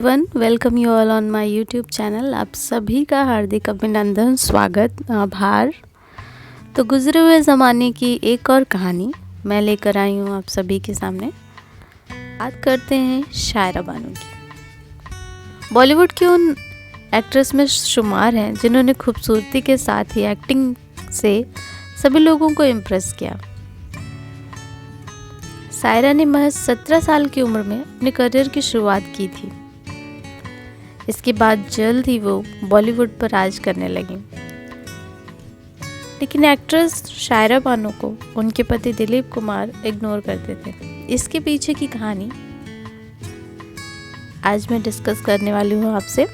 One welcome you all on my YouTube channel. आप सभी का हार्दिक अभिनंदन, स्वागत, आभार। तो गुजरे हुए ज़माने की एक और कहानी मैं लेकर आई हूँ आप सभी के सामने। बात करते हैं शायरा बानो की। बॉलीवुड की उन एक्ट्रेस में शुमार हैं जिन्होंने खूबसूरती के साथ ही एक्टिंग से सभी लोगों को इम्प्रेस किया। शायरा ने महज 17 साल की उम्र में अपने करियर की शुरुआत की थी। इसके बाद जल्द ही वो बॉलीवुड पर राज करने लगी। लेकिन एक्ट्रेस शायरा बानो को उनके पति दिलीप कुमार इग्नोर करते थे। इसके पीछे की कहानी आज मैं डिस्कस करने वाली हूँ आपसे।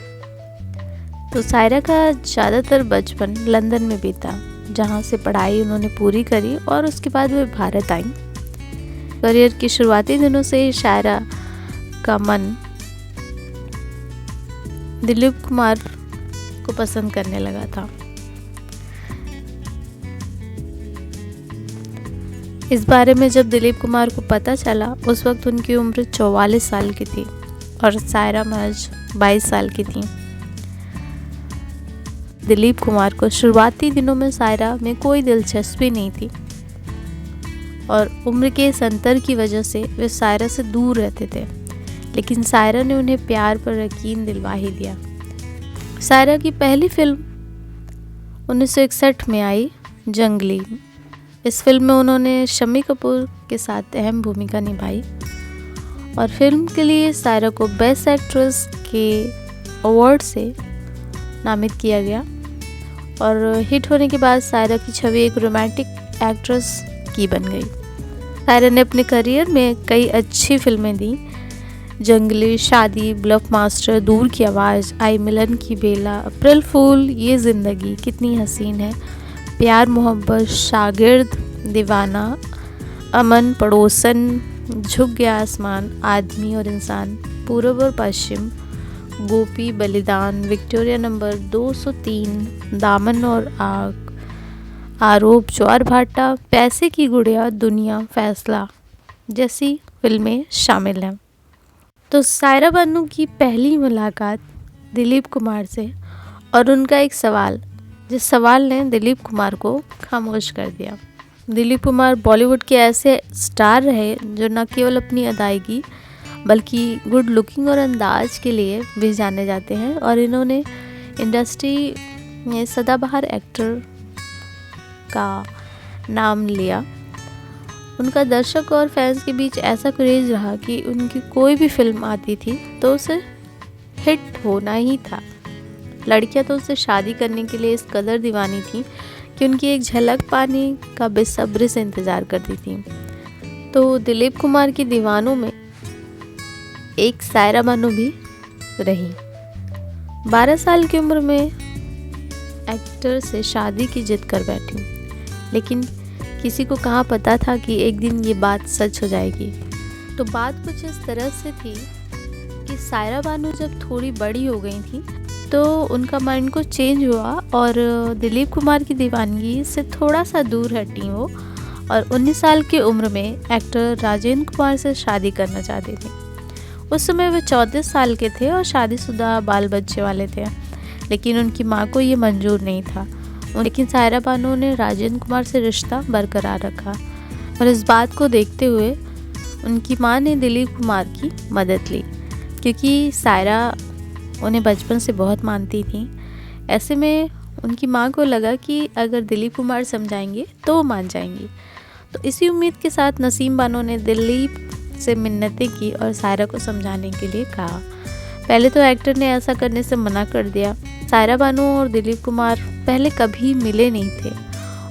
तो शायरा का ज़्यादातर बचपन लंदन में बीता, जहाँ से पढ़ाई उन्होंने पूरी करी और उसके बाद वे भारत आई। करियर की शुरुआती दिनों से ही शायरा का मन दिलीप कुमार को पसंद करने लगा था। इस बारे में जब दिलीप कुमार को पता चला, उस वक्त उनकी उम्र 44 साल की थी और शायरा महज 22 साल की थी। दिलीप कुमार को शुरुआती दिनों में शायरा में कोई दिलचस्पी नहीं थी और उम्र के इस अंतर की वजह से वे शायरा से दूर रहते थे। लेकिन शायरा ने उन्हें प्यार पर यकीन दिलवा ही दिया। शायरा की पहली फिल्म 1961 में आई, जंगली। इस फिल्म में उन्होंने शम्मी कपूर के साथ अहम भूमिका निभाई और फिल्म के लिए शायरा को बेस्ट एक्ट्रेस के अवार्ड से नामित किया गया। और हिट होने के बाद शायरा की छवि एक रोमांटिक एक्ट्रेस की बन गई। शायरा ने अपने करियर में कई अच्छी फिल्में दी, जंगली, शादी, ब्लफ मास्टर, दूर की आवाज़, आई मिलन की बेला, अप्रैल फूल, ये ज़िंदगी कितनी हसीन है, प्यार मोहब्बत, शागिर्द, दीवाना, अमन, पड़ोसन, झुक गया आसमान, आदमी और इंसान, पूरब और पश्चिम, गोपी, बलिदान, विक्टोरिया नंबर 203, दामन और आग, आरोप, ज्वार भाटा, पैसे की गुड़िया, दुनिया, फैसला जैसी फिल्में शामिल हैं। तो शायरा बानो की पहली मुलाकात दिलीप कुमार से और उनका एक सवाल, जिस सवाल ने दिलीप कुमार को खामोश कर दिया। दिलीप कुमार बॉलीवुड के ऐसे स्टार रहे जो न केवल अपनी अदायगी बल्कि गुड लुकिंग और अंदाज के लिए भी जाने जाते हैं और इन्होंने इंडस्ट्री में सदाबहार एक्टर का नाम लिया। उनका दर्शक और फैंस के बीच ऐसा क्रेज रहा कि उनकी कोई भी फिल्म आती थी तो उसे हिट होना ही था। लड़कियां तो उससे शादी करने के लिए इस कदर दीवानी थी कि उनकी एक झलक पाने का बेसब्री से इंतज़ार करती थी। तो दिलीप कुमार की दीवानों में एक शायरा बानो भी रही। 12 साल की उम्र में एक्टर से शादी की जिद कर बैठी, लेकिन किसी को कहाँ पता था कि एक दिन ये बात सच हो जाएगी। तो बात कुछ इस तरह से थी कि शायरा बानो जब थोड़ी बड़ी हो गई थी तो उनका माइंड को चेंज हुआ और दिलीप कुमार की दीवानगी से थोड़ा सा दूर हटी वो और 19 साल की उम्र में एक्टर राजेंद्र कुमार से शादी करना चाहती थी। उस समय वे 14 साल के थे और शादीशुदा बाल बच्चे वाले थे, लेकिन उनकी माँ को ये मंजूर नहीं था। लेकिन शायरा बानो ने राजेंद्र कुमार से रिश्ता बरकरार रखा और इस बात को देखते हुए उनकी माँ ने दिलीप कुमार की मदद ली, क्योंकि शायरा उन्हें बचपन से बहुत मानती थी। ऐसे में उनकी माँ को लगा कि अगर दिलीप कुमार समझाएंगे तो वो मान जाएंगी। तो इसी उम्मीद के साथ नसीम बानो ने दिलीप से मिन्नतें की और शायरा को समझाने के लिए कहा। पहले तो एक्टर ने ऐसा करने से मना कर दिया। शायरा बानो और दिलीप कुमार पहले कभी मिले नहीं थे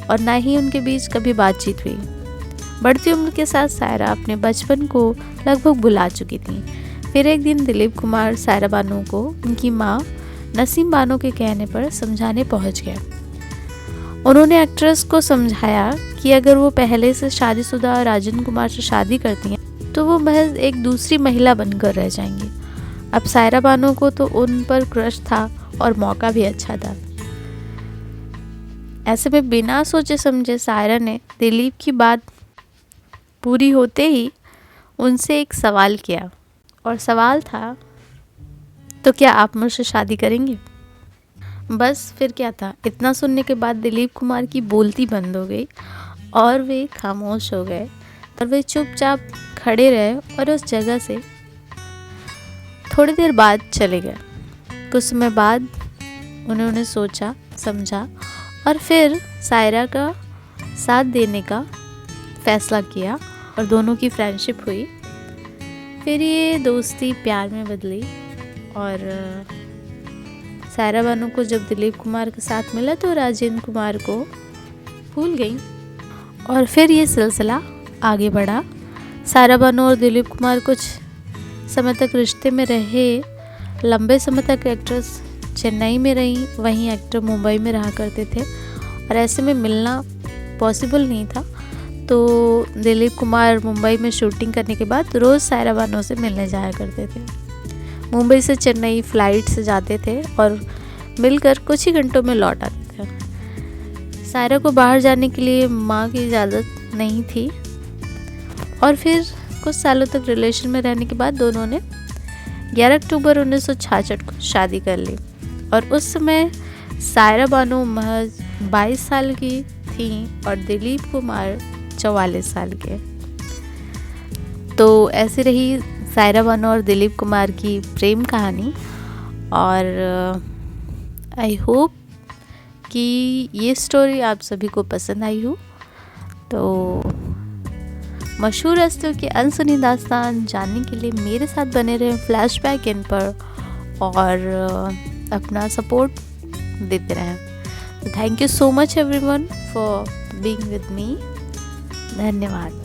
और ना ही उनके बीच कभी बातचीत हुई। बढ़ती उम्र के साथ शायरा अपने बचपन को लगभग भुला चुकी थी। फिर एक दिन दिलीप कुमार शायरा बानो को उनकी माँ नसीम बानो के कहने पर समझाने पहुँच गए। उन्होंने एक्ट्रेस को समझाया कि अगर वो पहले से शादीशुदा राजेंद्र कुमार से शादी करती हैं तो वो महज एक दूसरी महिला बनकर रह जाएंगी। अब शायरा बानो को तो उन पर क्रश था और मौका भी अच्छा था। ऐसे में बिना सोचे समझे शायरा ने दिलीप की बात पूरी होते ही उनसे एक सवाल किया और सवाल था तो क्या आप मुझसे शादी करेंगे? बस फिर क्या था, इतना सुनने के बाद दिलीप कुमार की बोलती बंद हो गई और वे खामोश हो गए और वे चुपचाप खड़े रहे और उस जगह से थोड़ी देर बाद चले गए। कुछ समय बाद उन्होंने सोचा समझा और फिर सायरा का साथ देने का फैसला किया और दोनों की फ्रेंडशिप हुई। फिर ये दोस्ती प्यार में बदली और सायरा बानो को जब दिलीप कुमार के साथ मिला तो राजेंद्र कुमार को भूल गई और फिर ये सिलसिला आगे बढ़ा। सायरा बानो और दिलीप कुमार कुछ समय तक रिश्ते में रहे। लंबे समय तक एक्ट्रेस चेन्नई में रही, वहीं एक्टर मुंबई में रहा करते थे और ऐसे में मिलना पॉसिबल नहीं था। तो दिलीप कुमार मुंबई में शूटिंग करने के बाद रोज़ सायरा बानो से मिलने जाया करते थे। मुंबई से चेन्नई फ़्लाइट से जाते थे और मिलकर कुछ ही घंटों में लौट आते थे। सायरा को बाहर जाने के लिए माँ की इजाज़त नहीं थी और फिर कुछ सालों तक रिलेशन में रहने के बाद दोनों ने 11 अक्टूबर 1966 को शादी कर ली और उस समय सायरा बानो महज 22 साल की थी और दिलीप कुमार 44 साल के। तो ऐसी रही सायरा बानो और दिलीप कुमार की प्रेम कहानी और आई होप कि ये स्टोरी आप सभी को पसंद आई हो। तो मशहूर हस्तियों की अनसुनी दास्तान जानने के लिए मेरे साथ बने रहें फ्लैशबैक इन पर और अपना सपोर्ट देते रहें। Thank you so much everyone for being with me. धन्यवाद।